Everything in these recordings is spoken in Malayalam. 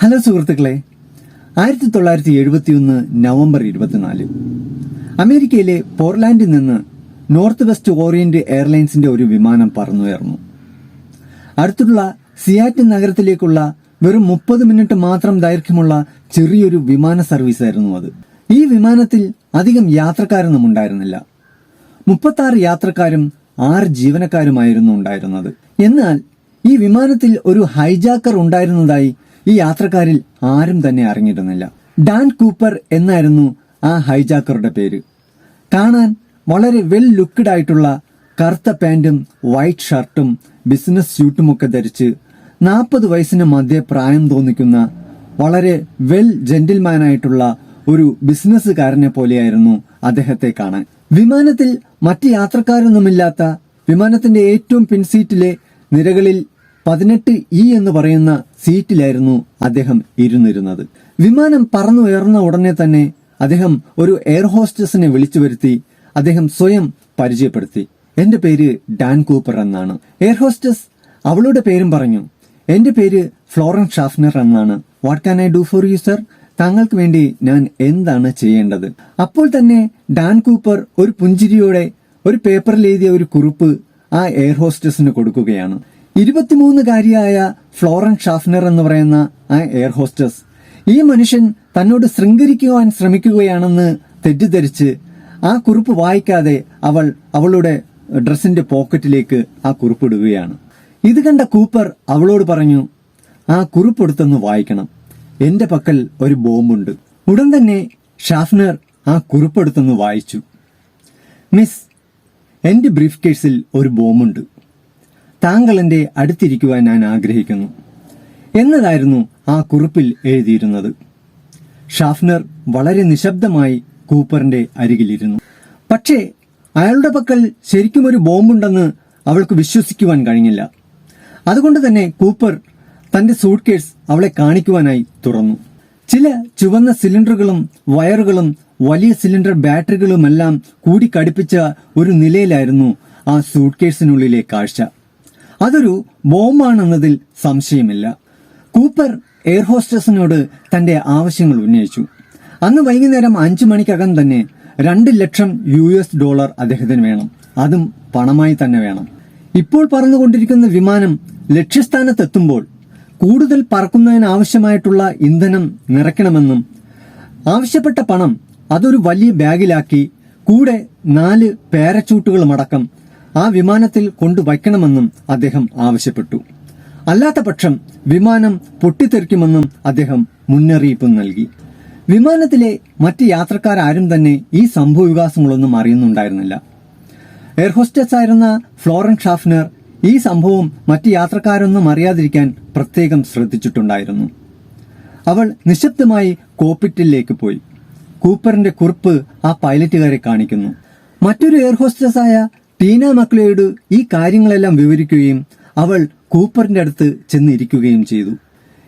ഹലോ സുഹൃത്തുക്കളെ, 1971 നവംബർ 24 അമേരിക്കയിലെ പോർട്ട്ലാൻഡിൽ നിന്ന് നോർത്ത് വെസ്റ്റ് ഓറിയന്റ് എയർലൈൻസിന്റെ ഒരു വിമാനം പറന്നുയർന്നു. അടുത്തുള്ള സിയാറ്റിൽ നഗരത്തിലേക്കുള്ള വെറും 30 മിനിറ്റ് മാത്രം ദൈർഘ്യമുള്ള ചെറിയൊരു വിമാന സർവീസായിരുന്നു അത്. ഈ വിമാനത്തിൽ അധികം യാത്രക്കാരൊന്നും ഉണ്ടായിരുന്നില്ല. 36 യാത്രക്കാരും 6 ജീവനക്കാരുമായിരുന്നു ഉണ്ടായിരുന്നത്. എന്നാൽ ഈ വിമാനത്തിൽ ഒരു ഹൈജാക്കർ ഉണ്ടായിരുന്നതായി ഈ യാത്രക്കാരിൽ ആരും തന്നെ അറിഞ്ഞിരുന്നില്ല. ഡാൻ കൂപ്പർ എന്നായിരുന്നു ആ ഹൈജാക്കറുടെ പേര്. കാണാൻ വളരെ വെൽ ലുക്ക്ഡ് ആയിട്ടുള്ള കറുത്ത പാന്റും വൈറ്റ് ഷർട്ടും ബിസിനസ് സ്യൂട്ടുമൊക്കെ ധരിച്ച് 40 വയസ്സിന് മധ്യേ പ്രായം തോന്നിക്കുന്ന വളരെ വെൽ ജെന്റിൽമാനായിട്ടുള്ള ഒരു ബിസിനസ്സുകാരനെ പോലെയായിരുന്നു അദ്ദേഹത്തെ കാണാൻ. വിമാനത്തിൽ മറ്റ് യാത്രക്കാരൊന്നുമില്ലാത്ത വിമാനത്തിന്റെ ഏറ്റവും പിൻസീറ്റിലെ നിരകളിൽ 18E എന്ന് പറയുന്ന സീറ്റിലായിരുന്നു അദ്ദേഹം ഇരുന്നിരുന്നത്. വിമാനം പറന്നുയർന്ന ഉടനെ തന്നെ അദ്ദേഹം ഒരു എയർ ഹോസ്റ്റസിനെ വിളിച്ചു വരുത്തി അദ്ദേഹം സ്വയം പരിചയപ്പെടുത്തി. എന്റെ പേര് ഡാൻ കൂപ്പർ എന്നാണ്. എയർ ഹോസ്റ്റസ് അവളുടെ പേരും പറഞ്ഞു. എന്റെ പേര് ഫ്ലോറൻസ് ഷാഫ്നർ എന്നാണ്. What can I do for you sir? താങ്കൾക്ക് വേണ്ടി ഞാൻ എന്താണ് ചെയ്യേണ്ടത്? അപ്പോൾ തന്നെ ഡാൻ കൂപ്പർ ഒരു പുഞ്ചിരിയോടെ ഒരു പേപ്പറിൽ എഴുതിയ ഒരു കുറിപ്പ് ആ എയർ ഹോസ്റ്റസിന് കൊടുക്കുകയാണ്. 23-കാരിയായ ഫ്ലോറൻസ് ഷാഫ്നർ എന്ന് പറയുന്ന ആ എയർ ഹോസ്റ്റസ് ഈ മനുഷ്യൻ തന്നോട് ശൃംഗരിക്കുവാൻ ശ്രമിക്കുകയാണെന്ന് തെറ്റിദ്ധരിച്ച് ആ കുറിപ്പ് വായിക്കാതെ അവളുടെ ഡ്രസ്സിന്റെ പോക്കറ്റിലേക്ക് ആ കുറിപ്പിടുകയാണ്. ഇത് കണ്ട കൂപ്പർ അവളോട് പറഞ്ഞു, ആ കുറിപ്പെടുത്തൊന്ന് വായിക്കണം, എന്റെ പക്കൽ ഒരു ബോംബുണ്ട്. ഉടൻ തന്നെ ഷാഫ്നർ ആ കുറിപ്പെടുത്തൊന്ന് വായിച്ചു. മിസ്, എന്റെ ബ്രീഫ് കേസിൽ ഒരു ബോംബുണ്ട്. താങ്കൾ എന്റെ അടുത്തിരിക്കുവാൻ ഞാൻ ആഗ്രഹിക്കുന്നു എന്നതായിരുന്നു ആ കുറിപ്പിൽ എഴുതിയിരുന്നത്. ഷാഫ്നർ വളരെ നിശബ്ദമായി കൂപ്പറിന്റെ അരികിലിരുന്നു. പക്ഷേ അയാളുടെ പക്കൽ ശരിക്കും ഒരു ബോംബുണ്ടെന്ന് അവൾക്ക് വിശ്വസിക്കുവാൻ കഴിഞ്ഞില്ല. അതുകൊണ്ട് തന്നെ കൂപ്പർ തന്റെ സൂട്ട് കേസ് അവളെ കാണിക്കുവാനായി തുറന്നു. ചില ചുവന്ന സിലിണ്ടറുകളും വയറുകളും വലിയ സിലിണ്ടർ ബാറ്ററികളുമെല്ലാം കൂടിക്കടുപ്പിച്ച ഒരു നിലയിലായിരുന്നു ആ സൂട്ട് കേസിനുള്ളിലെ കാഴ്ച. അതൊരു ബോംബാണെന്നതിൽ സംശയമില്ല. കൂപ്പർ എയർ ഹോസ്റ്റസിനോട് തന്റെ ആവശ്യങ്ങൾ ഉന്നയിച്ചു. അന്ന് വൈകുന്നേരം 5 മണിക്കകം തന്നെ $2,00,000 അദ്ദേഹത്തിന് വേണം. അതും പണമായി തന്നെ വേണം. ഇപ്പോൾ പറന്നുകൊണ്ടിരിക്കുന്ന വിമാനം ലക്ഷ്യസ്ഥാനത്തെത്തുമ്പോൾ കൂടുതൽ പറക്കുന്നതിനാവശ്യമായിട്ടുള്ള ഇന്ധനം നിറയ്ക്കണമെന്നും ആവശ്യപ്പെട്ട പണം അതൊരു വലിയ ബാഗിലാക്കി കൂടെ 4 പാരച്യൂട്ടുകളുമടക്കം ആ വിമാനത്തിൽ കൊണ്ടുവയ്ക്കണമെന്നും അദ്ദേഹം ആവശ്യപ്പെട്ടു. അല്ലാത്ത പക്ഷം വിമാനം പൊട്ടിത്തെറിക്കുമെന്നും അദ്ദേഹം മുന്നറിയിപ്പ് നൽകി. വിമാനത്തിലെ മറ്റ് യാത്രക്കാരും തന്നെ ഈ സംഭവവികാസങ്ങളൊന്നും അറിയുന്നുണ്ടായിരുന്നില്ല. എയർ ഹോസ്റ്റസ് ആയിരുന്ന ഫ്ലോറൻസ് ഷാഫ്നർ ഈ സംഭവം മറ്റ് യാത്രക്കാരൊന്നും അറിയാതിരിക്കാൻ പ്രത്യേകം ശ്രദ്ധിച്ചിട്ടുണ്ടായിരുന്നു. അവൾ നിശബ്ദമായി കോക്പിറ്റിലേക്ക് പോയി. കൂപ്പറിന്റെ കുറിപ്പ് ആ പൈലറ്റുകാരെ കാണിക്കുന്നു. മറ്റൊരു എയർ ഹോസ്റ്റസായ ടീന മക്ലിയോഡ് ഈ കാര്യങ്ങളെല്ലാം വിവരിക്കുകയും അവൾ കൂപ്പറിന്റെ അടുത്ത് ചെന്നിരിക്കുകയും ചെയ്തു.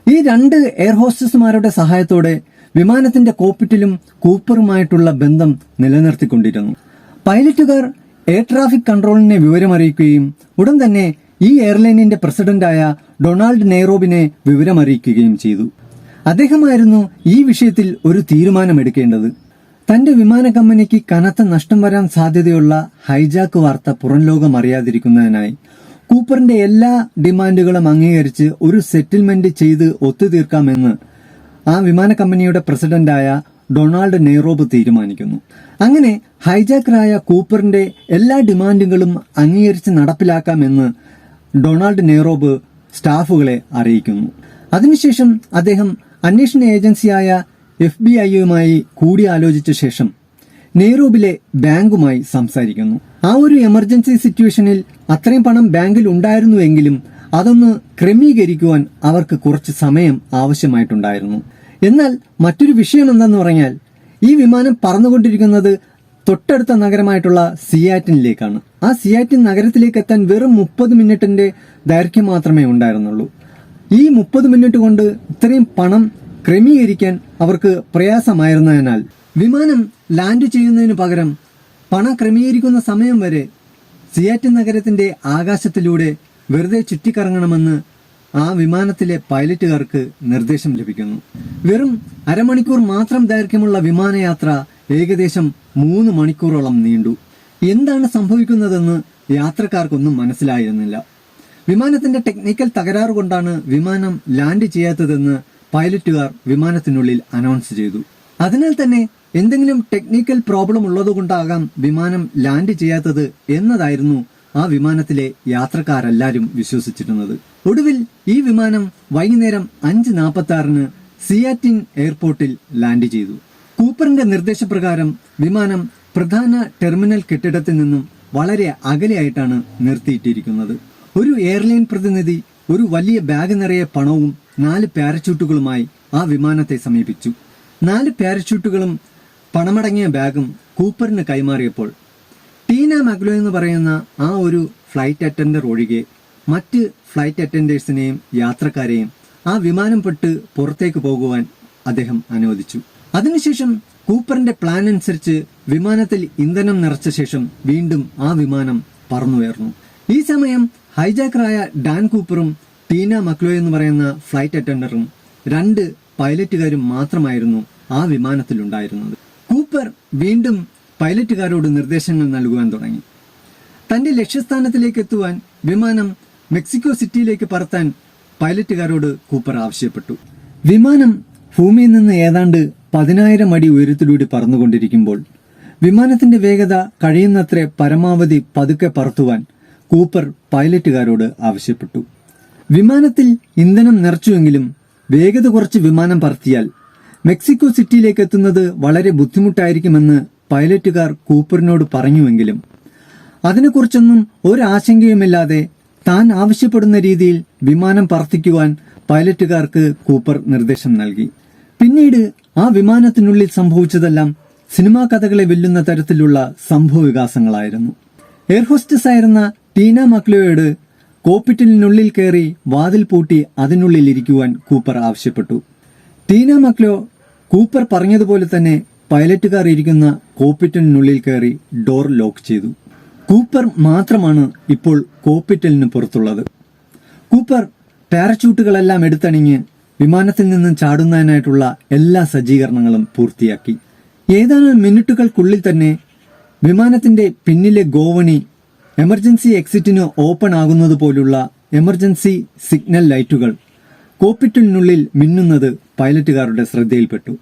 ഈ 2 എയർ ഹോസ്റ്റസുമാരുടെ സഹായത്തോടെ വിമാനത്തിന്റെ കോക്പിറ്റിലും കൂപ്പറുമായിട്ടുള്ള ബന്ധം നിലനിർത്തിക്കൊണ്ടിരുന്നു. പൈലറ്റുകാർ എയർ ട്രാഫിക് കൺട്രോളിനെ വിവരമറിയിക്കുകയും ഉടൻ തന്നെ ഈ എയർലൈനിന്റെ പ്രസിഡന്റായ ഡൊണാൾഡ് നെയ്റോബിനെ വിവരമറിയിക്കുകയും ചെയ്തു. അദ്ദേഹമായിരുന്നു ഈ വിഷയത്തിൽ ഒരു തീരുമാനമെടുക്കേണ്ടത്. തന്റെ വിമാന കമ്പനിക്ക് കനത്ത നഷ്ടം വരാൻ സാധ്യതയുള്ള ഹൈജാക്ക് വാർത്ത പുറം ലോകം അറിയാതിരിക്കുന്നതിനായി കൂപ്പറിന്റെ എല്ലാ ഡിമാൻഡുകളും അംഗീകരിച്ച് ഒരു സെറ്റിൽമെന്റ് ചെയ്ത് ഒത്തുതീർക്കാമെന്ന് ആ വിമാന കമ്പനിയുടെ പ്രസിഡന്റായ ഡൊണാൾഡ് നെയ്റോബ് തീരുമാനിക്കുന്നു. അങ്ങനെ ഹൈജാക്കറായ കൂപ്പറിന്റെ എല്ലാ ഡിമാൻഡുകളും അംഗീകരിച്ച് നടപ്പിലാക്കാമെന്ന് ഡൊണാൾഡ് നെയ്റോബ് സ്റ്റാഫുകളെ അറിയിക്കുന്നു. അതിനുശേഷം അദ്ദേഹം അന്വേഷണ ഏജൻസിയായ FBI-യുമായി കൂടിയാലോചിച്ച ശേഷം നെയ്റോബിലെ ബാങ്കുമായി സംസാരിക്കുന്നു. ആ ഒരു എമർജൻസി സിറ്റുവേഷനിൽ അത്രയും പണം ബാങ്കിൽ ഉണ്ടായിരുന്നുവെങ്കിലും അതൊന്ന് ക്രമീകരിക്കുവാൻ അവർക്ക് കുറച്ച് സമയം ആവശ്യമായിട്ടുണ്ടായിരുന്നു. എന്നാൽ മറ്റൊരു വിഷയം എന്തെന്ന് പറഞ്ഞാൽ ഈ വിമാനം പറന്നുകൊണ്ടിരിക്കുന്നത് തൊട്ടടുത്ത നഗരമായിട്ടുള്ള സിയാറ്റിനിലേക്കാണ്. ആ സിയാറ്റിൻ നഗരത്തിലേക്ക് എത്താൻ വെറും 30 മിനിറ്റിന്റെ ദൈർഘ്യം മാത്രമേ ഉണ്ടായിരുന്നുള്ളൂ. ഈ 30 മിനിറ്റ് കൊണ്ട് ഇത്രയും പണം ക്രമീകരിക്കാൻ അവർക്ക് പ്രയാസമായിരുന്നതിനാൽ വിമാനം ലാൻഡ് ചെയ്യുന്നതിന് പകരം പണം ക്രമീകരിക്കുന്ന സമയം വരെ സിയാറ്റിൻ നഗരത്തിന്റെ ആകാശത്തിലൂടെ വെറുതെ ചുറ്റിക്കറങ്ങണമെന്ന് ആ വിമാനത്തിലെ പൈലറ്റുകാർക്ക് നിർദ്ദേശം ലഭിക്കുന്നു. വെറും അരമണിക്കൂർ മാത്രം ദൈർഘ്യമുള്ള വിമാനയാത്ര ഏകദേശം 3 മണിക്കൂറോളം നീണ്ടു. എന്താണ് സംഭവിക്കുന്നതെന്ന് യാത്രക്കാർക്കൊന്നും മനസ്സിലായിരുന്നില്ല. വിമാനത്തിന്റെ ടെക്നിക്കൽ തകരാറ് കൊണ്ടാണ് വിമാനം ലാൻഡ് ചെയ്യാത്തതെന്ന് പൈലറ്റുകാർ വിമാനത്തിനുള്ളിൽ അനൗൺസ് ചെയ്തു. അതിനാൽ തന്നെ എന്തെങ്കിലും ടെക്നിക്കൽ പ്രോബ്ലം ഉള്ളതുകൊണ്ടാകാം വിമാനം ലാൻഡ് ചെയ്യാത്തത് എന്നതായിരുന്നു ആ വിമാനത്തിലെ യാത്രക്കാരെല്ലാരും വിശ്വസിച്ചിരുന്നത്. ഒടുവിൽ ഈ വിമാനം വൈകുന്നേരം 5:46 സിയാറ്റിൻ എയർപോർട്ടിൽ ലാൻഡ് ചെയ്തു. കൂപ്പറിന്റെ നിർദ്ദേശപ്രകാരം വിമാനം പ്രധാന ടെർമിനൽ കെട്ടിടത്തിൽ നിന്നും വളരെ അകലെയായിട്ടാണ് നിർത്തിയിട്ടിരിക്കുന്നത്. ഒരു എയർലൈൻ പ്രതിനിധി ഒരു വലിയ ബാഗ് നിറയെ പണവും 4 പാരച്യൂട്ടുകളുമായി ആ വിമാനത്തെ സമീപിച്ചു. 4 പാരച്യൂട്ടുകളും പണമടങ്ങിയ ബാഗും കൂപ്പറിന് കൈമാറിയപ്പോൾ ടീന മക്ലോ എന്ന് പറയുന്ന ആ ഒരു ഫ്ലൈറ്റ് അറ്റൻഡർ ഒഴികെ മറ്റ് ഫ്ലൈറ്റ് അറ്റൻഡേഴ്സിനെയും യാത്രക്കാരെയും ആ വിമാനം പെട്ട് പുറത്തേക്ക് പോകുവാൻ അദ്ദേഹം അനുവദിച്ചു. അതിനുശേഷം കൂപ്പറിന്റെ പ്ലാൻ അനുസരിച്ച് വിമാനത്തിൽ ഇന്ധനം നിറച്ച ശേഷം വീണ്ടും ആ വിമാനം പറന്നുയർന്നു. ഈ സമയം ഹൈജാക്കറായ ഡാൻ കൂപ്പറും ടീന മക്ലോ എന്ന് പറയുന്ന ഫ്ലൈറ്റ് അറ്റൻഡറും 2 പൈലറ്റുകാരും മാത്രമായിരുന്നു ആ വിമാനത്തിലുണ്ടായിരുന്നത്. കൂപ്പർ വീണ്ടും പൈലറ്റുകാരോട് നിർദ്ദേശങ്ങൾ നൽകുവാൻ തുടങ്ങി. തന്റെ ലക്ഷ്യസ്ഥാനത്തിലേക്ക് എത്തുവാൻ വിമാനം മെക്സിക്കോ സിറ്റിയിലേക്ക് പറത്താൻ പൈലറ്റുകാരോട് കൂപ്പർ ആവശ്യപ്പെട്ടു. വിമാനം ഭൂമിയിൽ നിന്ന് ഏതാണ്ട് 10,000 അടി ഉയരത്തിലൂടെ പറന്നുകൊണ്ടിരിക്കുമ്പോൾ വിമാനത്തിന്റെ വേഗത കഴിയുന്നത്ര പരമാവധി പതുക്കെ പറത്തുവാൻ കൂപ്പർ പൈലറ്റുകാരോട് ആവശ്യപ്പെട്ടു. വിമാനത്തിൽ ഇന്ധനം നിറച്ചുവെങ്കിലും വേഗത കുറച്ച് വിമാനം പറത്തിയാൽ മെക്സിക്കോ സിറ്റിയിലേക്ക് എത്തുന്നത് വളരെ ബുദ്ധിമുട്ടായിരിക്കുമെന്ന് പൈലറ്റുകാർ കൂപ്പറിനോട് പറഞ്ഞുവെങ്കിലും അതിനെക്കുറിച്ചൊന്നും ഒരാശങ്കയുമില്ലാതെ താൻ ആവശ്യപ്പെടുന്ന രീതിയിൽ വിമാനം പറത്തിക്കുവാൻ പൈലറ്റുകാർക്ക് കൂപ്പർ നിർദ്ദേശം നൽകി. പിന്നീട് ആ വിമാനത്തിനുള്ളിൽ സംഭവിച്ചതെല്ലാം സിനിമാ കഥകളെ വെല്ലുന്ന തരത്തിലുള്ള സംഭവ വികാസങ്ങളായിരുന്നു. എയർ ഹോസ്റ്റസ് ആയിരുന്ന ടീന മക്ലോയോട് കോക്പിറ്റിനുള്ളിൽ കയറി വാതിൽ പൂട്ടി അതിനുള്ളിൽ ഇരിക്കുവാൻ കൂപ്പർ ആവശ്യപ്പെട്ടു. ടീന മക്ലോ കൂപ്പർ പറഞ്ഞതുപോലെ തന്നെ പൈലറ്റുകാർ ഇരിക്കുന്ന കോക്പിറ്റിനുള്ളിൽ കയറി ഡോർ ലോക്ക് ചെയ്തു. കൂപ്പർ മാത്രമാണ് ഇപ്പോൾ കോക്പിറ്റിന് പുറത്തുള്ളത്. കൂപ്പർ പാരച്യൂട്ടുകളെല്ലാം എടുത്തണിഞ്ഞ് വിമാനത്തിൽ നിന്നും ചാടുന്നതിനായിട്ടുള്ള എല്ലാ സജ്ജീകരണങ്ങളും പൂർത്തിയാക്കി. ഏതാനും മിനിറ്റുകൾക്കുള്ളിൽ തന്നെ വിമാനത്തിന്റെ പിന്നിലെ ഗോവണി എമർജൻസി എക്സിറ്റിന് ഓപ്പൺ ആകുന്നത് പോലുള്ള എമർജൻസി സിഗ്നൽ ലൈറ്റുകൾ കോക്പിറ്റിനുള്ളിൽ മിന്നുന്നത് പൈലറ്റുകാരുടെ ശ്രദ്ധയിൽപ്പെട്ടു.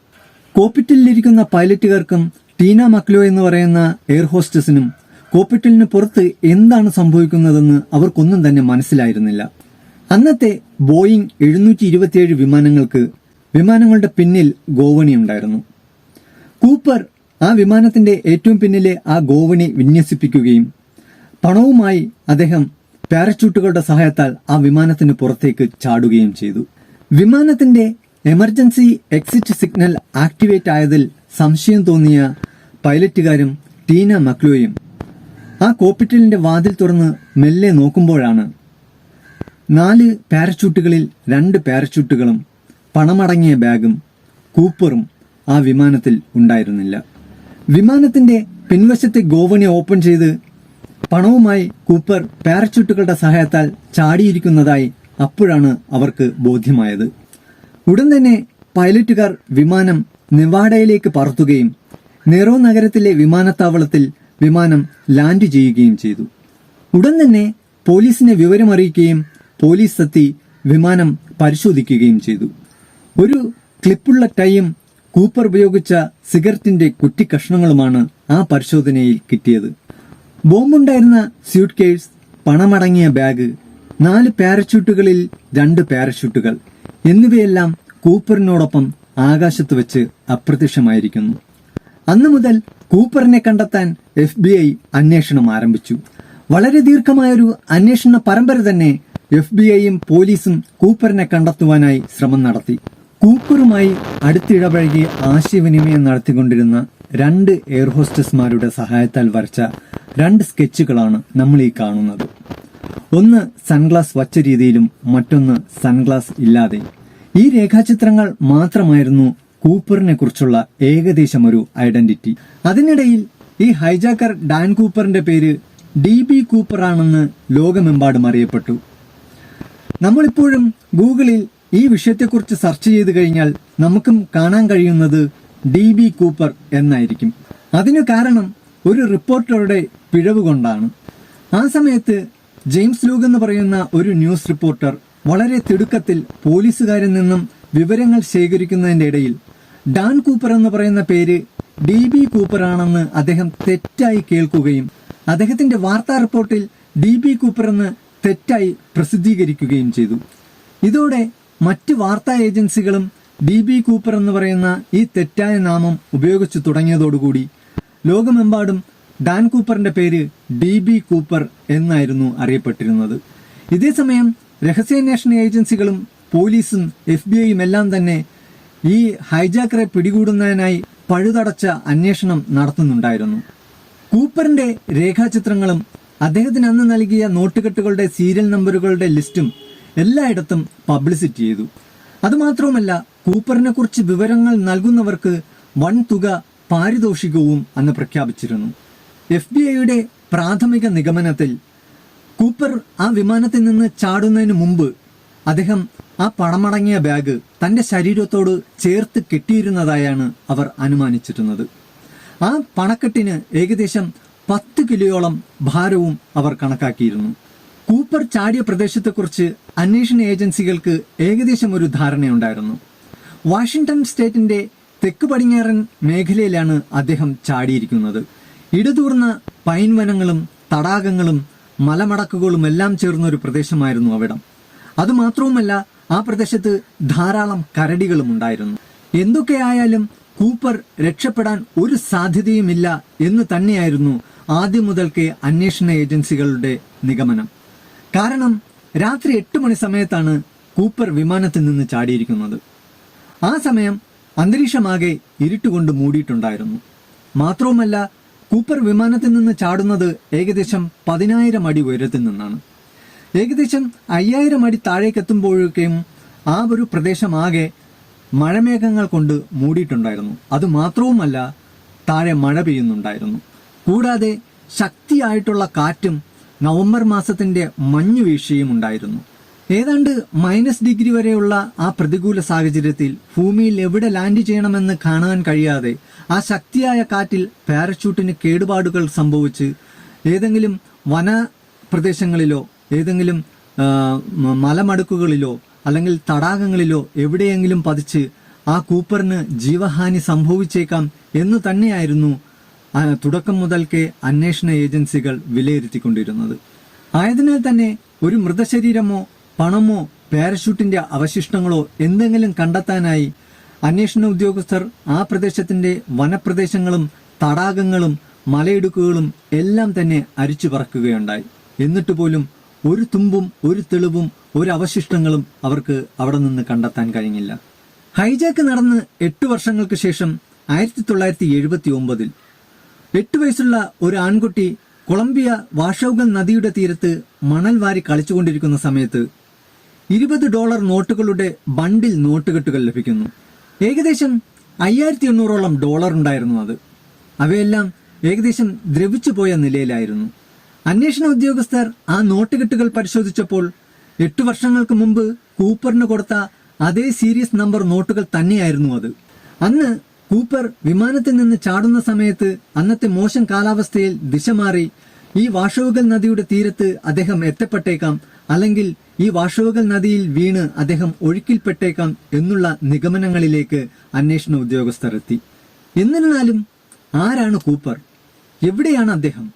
കോക്പിറ്റിലിരിക്കുന്ന പൈലറ്റുകാർക്കും ടീന മക്ലോ എന്ന് പറയുന്ന എയർ ഹോസ്റ്റസിനും കോക്പിറ്റിന് പുറത്ത് എന്താണ് സംഭവിക്കുന്നതെന്ന് അവർക്കൊന്നും തന്നെ മനസ്സിലായിരുന്നില്ല. അന്നത്തെ ബോയിങ് 727 വിമാനങ്ങൾക്ക് വിമാനങ്ങളുടെ പിന്നിൽ ഗോവണി ഉണ്ടായിരുന്നു. കൂപ്പർ ആ വിമാനത്തിന്റെ ഏറ്റവും പിന്നിലെ ആ ഗോവണി വിന്യസിപ്പിക്കുകയും പണവുമായി അദ്ദേഹം പാരച്യൂട്ടുകളുടെ സഹായത്താൽ ആ വിമാനത്തിന് പുറത്തേക്ക് ചാടുകയും ചെയ്തു. വിമാനത്തിന്റെ എമർജൻസി എക്സിറ്റ് സിഗ്നൽ ആക്ടിവേറ്റ് ആയതിൽ സംശയം തോന്നിയ പൈലറ്റുകാരും ടീന മക്ലോയും ആ കോക്പിറ്റിന്റെ വാതിൽ തുറന്ന് മെല്ലെ നോക്കുമ്പോഴാണ് 4 പാരച്യൂട്ടുകളിൽ 2 പാരച്യൂട്ടുകളും പണമടങ്ങിയ ബാഗും കൂപ്പറും ആ വിമാനത്തിൽ ഉണ്ടായിരുന്നില്ല. വിമാനത്തിന്റെ പിൻവശത്തെ ഗോവണി ഓപ്പൺ ചെയ്ത് പണവുമായി കൂപ്പർ പാരച്യൂട്ടുകളുടെ സഹായത്താൽ ചാടിയിരിക്കുന്നതായി അപ്പോഴാണ് അവർക്ക് ബോധ്യമായത്. ഉടൻ തന്നെ പൈലറ്റുകാർ വിമാനം നെവാഡയിലേക്ക് പറത്തുകയും നെറോ നഗരത്തിലെ വിമാനത്താവളത്തിൽ വിമാനം ലാൻഡ് ചെയ്യുകയും ചെയ്തു. ഉടൻ തന്നെ പോലീസിനെ വിവരമറിയിക്കുകയും പോലീസ് എത്തി വിമാനം പരിശോധിക്കുകയും ചെയ്തു. ഒരു ക്ലിപ്പുള്ള ടൈയും കൂപ്പർ ഉപയോഗിച്ച സിഗരറ്റിന്റെ കുറ്റിക്കഷ്ണങ്ങളുമാണ് ആ പരിശോധനയിൽ കിട്ടിയത്. ബോംബുണ്ടായിരുന്ന സ്യൂട്ട് കേസ്, പണമടങ്ങിയ ബാഗ്, 4 പാരച്യൂട്ടുകളിൽ 2 പാരച്യൂട്ടുകൾ എന്നിവയെല്ലാം കൂപ്പറിനോടൊപ്പം ആകാശത്ത് വെച്ച് അപ്രത്യക്ഷമായിരിക്കുന്നു. അന്നു മുതൽ കൂപ്പറിനെ കണ്ടെത്താൻ FBI അന്വേഷണം ആരംഭിച്ചു. വളരെ ദീർഘമായൊരു അന്വേഷണ പരമ്പര തന്നെ FBI-യും പോലീസും കൂപ്പറിനെ കണ്ടെത്തുവാനായി ശ്രമം നടത്തി. കൂപ്പറുമായി അടുത്തിടപഴകി ആശയവിനിമയം നടത്തിക്കൊണ്ടിരുന്ന 2 എയർ ഹോസ്റ്റസ്മാരുടെ സഹായത്താൽ വരച്ച 2 സ്കെച്ചുകളാണ് നമ്മൾ ഈ കാണുന്നത്. ഒന്ന് സൺഗ്ലാസ് വച്ച രീതിയിലും മറ്റൊന്ന് സൺഗ്ലാസ് ഇല്ലാതെ. ഈ രേഖാചിത്രങ്ങൾ മാത്രമായിരുന്നു കൂപ്പറിനെ കുറിച്ചുള്ള ഏകദേശം ഒരു ഐഡന്റിറ്റി. അതിനിടയിൽ ഈ ഹൈജാക്കർ ഡാൻ കൂപ്പറിന്റെ പേര് DB കൂപ്പർ ആണെന്ന് ലോകമെമ്പാടും അറിയപ്പെട്ടു. നമ്മളിപ്പോഴും ഗൂഗിളിൽ ഈ വിഷയത്തെക്കുറിച്ച് സെർച്ച് ചെയ്ത് കഴിഞ്ഞാൽ നമുക്കും കാണാൻ കഴിയുന്നത് DB കൂപ്പർ എന്നായിരിക്കും. അതിനു കാരണം ഒരു റിപ്പോർട്ടറുടെ പിഴവ് കൊണ്ടാണ്. ആ സമയത്ത് ജെയിംസ് ലൂഗ് എന്ന് പറയുന്ന ഒരു ന്യൂസ് റിപ്പോർട്ടർ വളരെ തിടുക്കത്തിൽ പോലീസുകാരിൽ നിന്നും വിവരങ്ങൾ ശേഖരിക്കുന്നതിന്റെ ഇടയിൽ ഡാൻ കൂപ്പർ എന്ന് പറയുന്ന പേര് DB കൂപ്പർ ആണെന്ന് അദ്ദേഹം തെറ്റായി കേൾക്കുകയും അദ്ദേഹത്തിന്റെ വാർത്താ റിപ്പോർട്ടിൽ DB കൂപ്പർ എന്ന് തെറ്റായി പ്രസിദ്ധീകരിക്കുകയും ചെയ്തു. ഇതോടെ മറ്റ് വാർത്താ ഏജൻസികളും DB കൂപ്പർ എന്ന് പറയുന്ന ഈ തെറ്റായ നാമം ഉപയോഗിച്ചു തുടങ്ങിയതോടുകൂടി ലോകമെമ്പാടും ഡാൻ കൂപ്പറിന്റെ പേര് DB കൂപ്പർ എന്നായിരുന്നു അറിയപ്പെട്ടിരുന്നത്. ഇതേസമയം രഹസ്യാന്വേഷണ ഏജൻസികളും പോലീസും FBI എല്ലാം തന്നെ ഈ ഹൈജാക്കറെ പിടികൂടുന്നതിനായി പഴുതടച്ച അന്വേഷണം നടത്തുന്നുണ്ടായിരുന്നു. കൂപ്പറിന്റെ രേഖാചിത്രങ്ങളും അദ്ദേഹത്തിന് അന്ന് നൽകിയ നോട്ടുകെട്ടുകളുടെ സീരിയൽ നമ്പറുകളുടെ ലിസ്റ്റും എല്ലായിടത്തും പബ്ലിസിറ്റി ചെയ്തു. അതുമാത്രവുമല്ല, കൂപ്പറിനെ കുറിച്ച് വിവരങ്ങൾ നൽകുന്നവർക്ക് വൻ തുക പാരിതോഷികവും അന്ന് പ്രഖ്യാപിച്ചിരുന്നു. FBI പ്രാഥമിക നിഗമനത്തിൽ കൂപ്പർ ആ വിമാനത്തിൽ നിന്ന് ചാടുന്നതിന് മുമ്പ് അദ്ദേഹം ആ പണമടങ്ങിയ ബാഗ് തന്റെ ശരീരത്തോട് ചേർത്ത് കെട്ടിയിരുന്നതായാണ് അവർ അനുമാനിച്ചിരുന്നത്. ആ പണക്കെട്ടിന് ഏകദേശം 10 കിലോയോളം ഭാരവും അവർ കണക്കാക്കിയിരുന്നു. കൂപ്പർ ചാടിയ പ്രദേശത്തെക്കുറിച്ച് അന്വേഷണ ഏജൻസികൾക്ക് ഏകദേശം ഒരു ധാരണയുണ്ടായിരുന്നു. വാഷിംഗ്ടൺ സ്റ്റേറ്റിന്റെ തെക്ക് പടിഞ്ഞാറൻ മേഖലയിലാണ് അദ്ദേഹം ചാടിയിരിക്കുന്നത്. ഇടതൂർന്ന പൈൻ വനങ്ങളും തടാകങ്ങളും മലമടക്കുകളും എല്ലാം ചേർന്ന ഒരു പ്രദേശമായിരുന്നു അവിടം. അതുമാത്രവുമല്ല, ആ പ്രദേശത്ത് ധാരാളം കരടികളും ഉണ്ടായിരുന്നു. എന്തൊക്കെയായാലും കൂപ്പർ രക്ഷപ്പെടാൻ ഒരു സാധ്യതയുമില്ല എന്ന് തന്നെയായിരുന്നു ആദ്യം മുതൽക്കേ അന്വേഷണ ഏജൻസികളുടെ നിഗമനം. കാരണം രാത്രി 8 മണി സമയത്താണ് കൂപ്പർ വിമാനത്തിൽ നിന്ന് ചാടിയിരിക്കുന്നത്. ആ സമയം അന്തരീക്ഷമാകെ ഇരുട്ടുകൊണ്ട് മൂടിയിട്ടുണ്ടായിരുന്നു. മാത്രവുമല്ല, കൂപ്പർ വിമാനത്തിൽ നിന്ന് ചാടുന്നത് ഏകദേശം 10,000 അടി ഉയരത്തിൽ നിന്നാണ്. ഏകദേശം 5,000 അടി താഴേക്കെത്തുമ്പോഴേക്കും ആ ഒരു പ്രദേശമാകെ മഴമേഘങ്ങൾ കൊണ്ട് മൂടിയിട്ടുണ്ടായിരുന്നു. അതുമാത്രവുമല്ല, താഴെ മഴ പെയ്യുന്നുണ്ടായിരുന്നു. കൂടാതെ ശക്തിയായിട്ടുള്ള കാറ്റും നവംബർ മാസത്തിന്റെ മഞ്ഞുവീഴ്ചയും ഉണ്ടായിരുന്നു. ഏതാണ്ട് -ഡിഗ്രി വരെയുള്ള ആ പ്രതികൂല സാഹചര്യത്തിൽ ഭൂമിയിൽ എവിടെ ലാൻഡ് ചെയ്യണമെന്ന് കാണാൻ കഴിയാതെ ആ ശക്തിയായ കാറ്റിൽ പാരച്യൂട്ടിന് കേടുപാടുകൾ സംഭവിച്ച് ഏതെങ്കിലും വന പ്രദേശങ്ങളിലോ ഏതെങ്കിലും മലമടുക്കുകളിലോ അല്ലെങ്കിൽ തടാകങ്ങളിലോ എവിടെയെങ്കിലും പതിച്ച് ആ കൂപ്പറിന് ജീവഹാനി സംഭവിച്ചേക്കാം എന്ന് തന്നെയായിരുന്നു തുടക്കം മുതൽക്കേ അന്വേഷണ ഏജൻസികൾ വിലയിരുത്തിക്കൊണ്ടിരുന്നത്. ആയതിനാൽ തന്നെ ഒരു മൃതശരീരമോ പണമോ പാരഷൂട്ടിന്റെ അവശിഷ്ടങ്ങളോ എന്തെങ്കിലും കണ്ടെത്താനായി അന്വേഷണ ഉദ്യോഗസ്ഥർ ആ പ്രദേശത്തിന്റെ വനപ്രദേശങ്ങളും തടാകങ്ങളും മലയിടുക്കുകളും എല്ലാം തന്നെ അരിച്ചു പറക്കുകയുണ്ടായി. എന്നിട്ട് പോലും ഒരു തുമ്പും ഒരു തെളിവും ഒരു അവശിഷ്ടങ്ങളും അവർക്ക് അവിടെ നിന്ന് കണ്ടെത്താൻ കഴിഞ്ഞില്ല. ഹൈജാക്ക് നടന്ന് 8 വർഷങ്ങൾക്ക് ശേഷം 1979 8 വയസ്സുള്ള ഒരു ആൺകുട്ടി കൊളംബിയ വാഷൌഗൽ നദിയുടെ തീരത്ത് മണൽ വാരി കളിച്ചുകൊണ്ടിരിക്കുന്ന സമയത്ത് $20 നോട്ടുകളുടെ ബണ്ടിൽ നോട്ടുകെട്ടുകൾ ലഭിക്കുന്നു. ഏകദേശം 5,800ഓളം ഡോളർ ഉണ്ടായിരുന്നു അത്. അവയെല്ലാം ഏകദേശം ദ്രവിച്ചു പോയ നിലയിലായിരുന്നു. അന്വേഷണ ഉദ്യോഗസ്ഥർ ആ നോട്ടുകെട്ടുകൾ പരിശോധിച്ചപ്പോൾ 8 വർഷങ്ങൾക്ക് മുമ്പ് കൂപ്പറിന് കൊടുത്ത അതേ സീരീസ് നമ്പർ നോട്ടുകൾ തന്നെയായിരുന്നു അത്. അന്ന് കൂപ്പർ വിമാനത്തിൽ നിന്ന് ചാടുന്ന സമയത്ത് അന്നത്തെ മോശം കാലാവസ്ഥയിൽ ദിശ മാറി ഈ വാഷൌഗൽ നദിയുടെ തീരത്ത് അദ്ദേഹം എത്തപ്പെട്ടേക്കാം, അല്ലെങ്കിൽ ഈ വാഷൌഗൽ നദിയിൽ വീണ് അദ്ദേഹം ഒഴുക്കിൽപ്പെട്ടേക്കാം എന്നുള്ള നിഗമനങ്ങളിലേക്ക് അന്വേഷണ ഉദ്യോഗസ്ഥർ എത്തി. എന്നിരുന്നാലും ആരാണ് കൂപ്പർ? എവിടെയാണ് അദ്ദേഹം?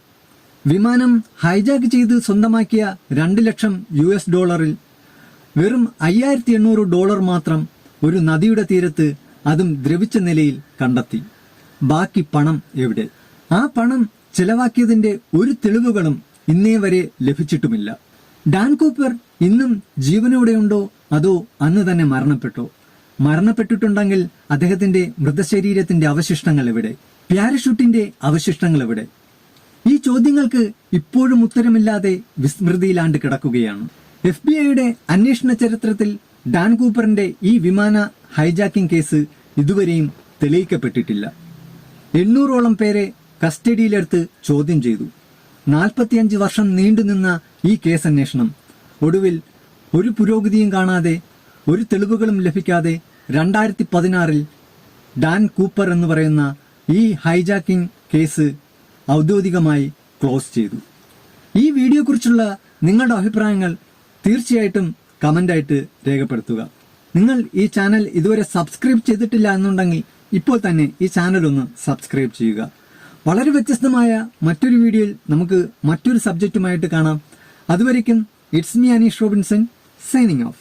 വിമാനം ഹൈജാക്ക് ചെയ്ത് സ്വന്തമാക്കിയ $2 ലക്ഷം വെറും $5,800 മാത്രം ഒരു നദിയുടെ തീരത്ത്, അതും ദ്രവിച്ച നിലയിൽ കണ്ടെത്തി. ബാക്കി പണം എവിടെ? ആ പണം ചെലവാക്കിയതിന്റെ ഒരു തെളിവുകളും ഇന്നേ വരെ ലഭിച്ചിട്ടുമില്ല. ഡാൻ കൂപ്പർ ഇന്നും ജീവനോടെയുണ്ടോ അതോ അന്ന് തന്നെ മരണപ്പെട്ടോ? മരണപ്പെട്ടിട്ടുണ്ടെങ്കിൽ അദ്ദേഹത്തിന്റെ മൃതശരീരത്തിന്റെ അവശിഷ്ടങ്ങൾ എവിടെ? പാരഷൂട്ടിന്റെ അവശിഷ്ടങ്ങൾ എവിടെ? ഈ ചോദ്യങ്ങൾക്ക് ഇപ്പോഴും ഉത്തരമില്ലാതെ വിസ്മൃതിയിലാണ്ട് കിടക്കുകയാണ്. FBI അന്വേഷണ ചരിത്രത്തിൽ ഡാൻ കൂപ്പറിന്റെ ഈ വിമാന ഹൈജാക്കിംഗ് കേസ് ഇതുവരെയും തെളിയിക്കപ്പെട്ടിട്ടില്ല. 800ഓളം പേരെ കസ്റ്റഡിയിലെടുത്ത് ചോദ്യം ചെയ്തു. 45 വർഷം നീണ്ടുനിന്ന ഈ കേസ് അന്വേഷണം ഒടുവിൽ ഒരു പുരോഗതിയും കാണാതെ, ഒരു തെളിവുകളും ലഭിക്കാതെ 2016 ഡാൻ കൂപ്പർ എന്ന് പറയുന്ന ഈ ഹൈജാക്കിംഗ് കേസ് ഔദ്യോഗികമായി ക്ലോസ് ചെയ്തു. ഈ വീഡിയോയെക്കുറിച്ചുള്ള നിങ്ങളുടെ അഭിപ്രായങ്ങൾ തീർച്ചയായിട്ടും കമന്റായിട്ട് രേഖപ്പെടുത്തുക. നിങ്ങൾ ഈ ചാനൽ ഇതുവരെ സബ്സ്ക്രൈബ് ചെയ്തിട്ടില്ല എന്നുണ്ടെങ്കിൽ ഇപ്പോൾ തന്നെ ഈ ചാനൽ ഒന്ന് സബ്സ്ക്രൈബ് ചെയ്യുക. വളരെ വ്യത്യസ്തമായ മറ്റൊരു വീഡിയോയിൽ നമുക്ക് മറ്റൊരു സബ്ജക്റ്റുമായിട്ട് കാണാം. അതുവരയ്ക്കും it's me Aneesh Robinson signing of.